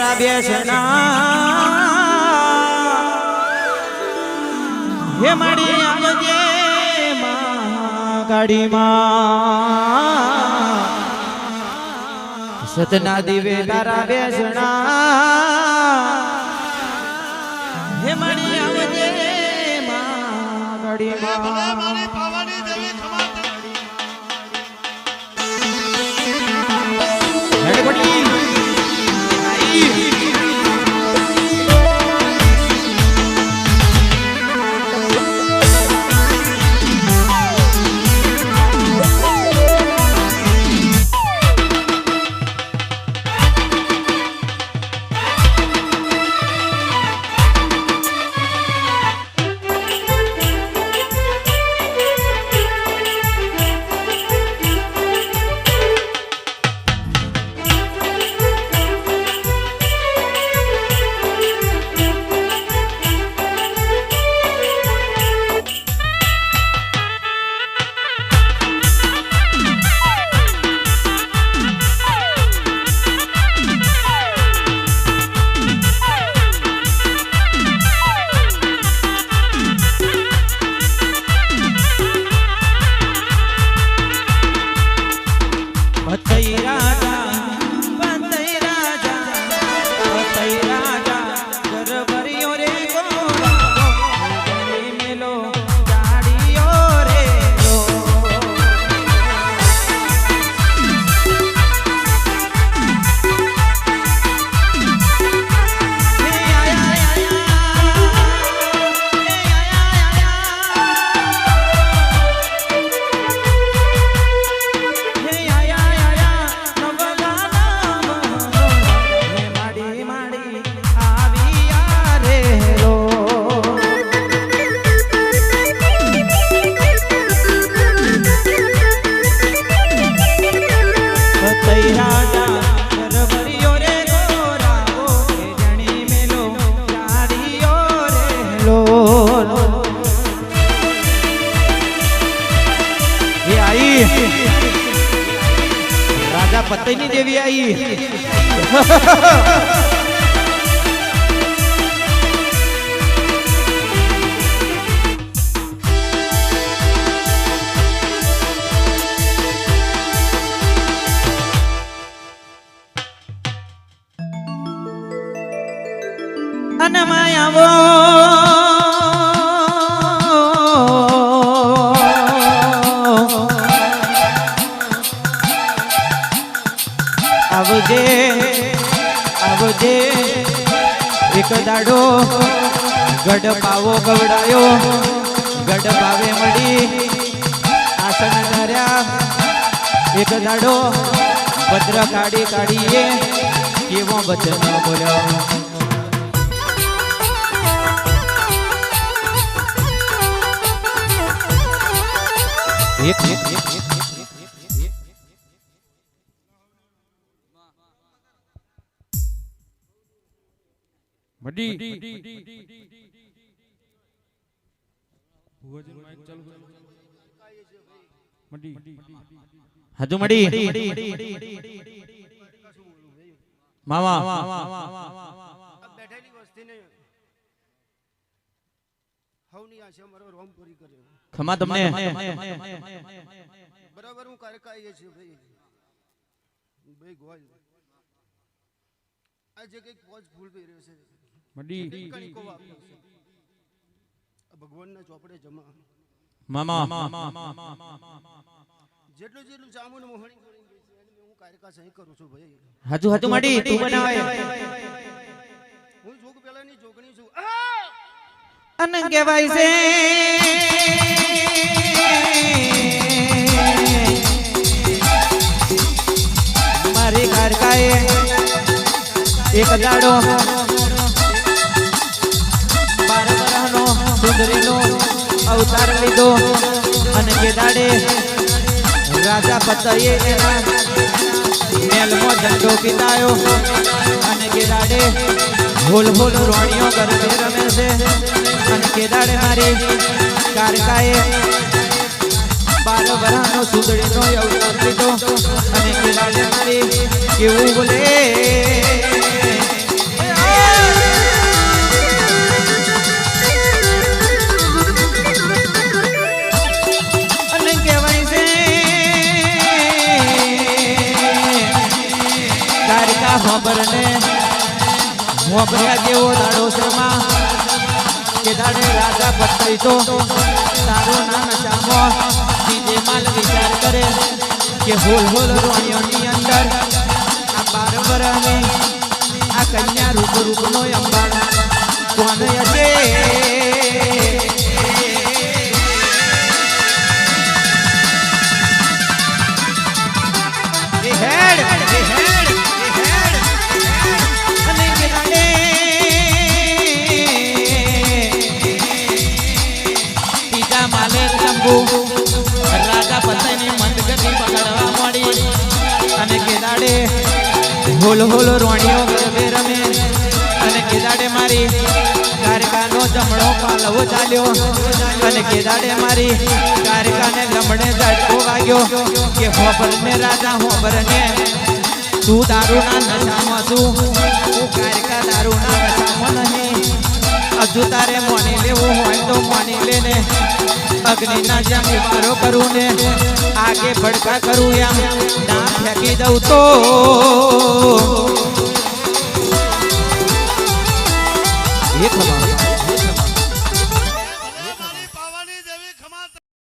તારા બેસના હે માડી આવજે ગાડીમાં સતના દિવે તારા બેસના હે માડી આવજે ગાડીમાં राजा पत्नी देवी आई अनमाया वो आवजे आवजे एक दाडो गड पावो गवडायो गड पावे मडी आसन धर्या एक दाडो भद्र काढी काढीए केवो वचन बोल्या एक मडी हजू मडी मामा बैठेली वस्ती ने हवनी आशा मारो रोम पूरी करे खमा तुमने बराबर हूं कार्य काये छे भाई भाई गोल आज एक पोज फूल पे રહ્યો છે मडी ભગવાન ના ચોપડે જમા मामा જેટલું જેટલું જામુન મોહણી ગોળી ગઈ છે અને હું કાર્યકા સહી કરું છું ભાઈ हजू हजू मडी तू बनावे હું જોગ પેલાની જોગણી છું अन कहेवाय છે मारी कारकाए एक दाडो 12 વર્ષનો સુંદરીનો અવતાર લીધો અને એ દાડે રાજા પતયે એના મેલમાં ઝંડો પીતાયો અને એ દાડે ભૂલ ભૂલ રોણીઓ ગરબે રમે છે અને એ દાડે મારી कारकाए 12 વર્ષનો સુંદરીનો અવતાર લીધો અને એ દાડે મારી કેવું બોલે મોભર્યા જેવો દાડો શર્મા કે દાડે રાજા પતઈ તો તારું ના નશામાં બીજે માલ વિચાર કરે કે હોલ હોલ રોણિયોની અંદર આ 12 વર્ષની આ કન્યા રૂપ રૂપનો અંબાડ કોને હશે રાજા પતઈની મંદગતિ પકડવા મળી અને કેદાડે હોલ હોલ રોણીઓ ગરબે રમે અને કેદાડે મારી કારકાનો જમણો પાલવો ચાલ્યો અને કેદાડે મારી કારકાને લમણે ઝટકો વાગ્યો કે હોબરને રાજા હોબરને તું દારૂના નશામાં છું હું કારકા દારૂના નશામાં નહીં હજુ તારે મોની લેવું હોય તો મોની લેને અગ્નિના જેમ ઉભારો કરું ને આગે ભડકા કરું એમ ના ફેંકી દઉં તો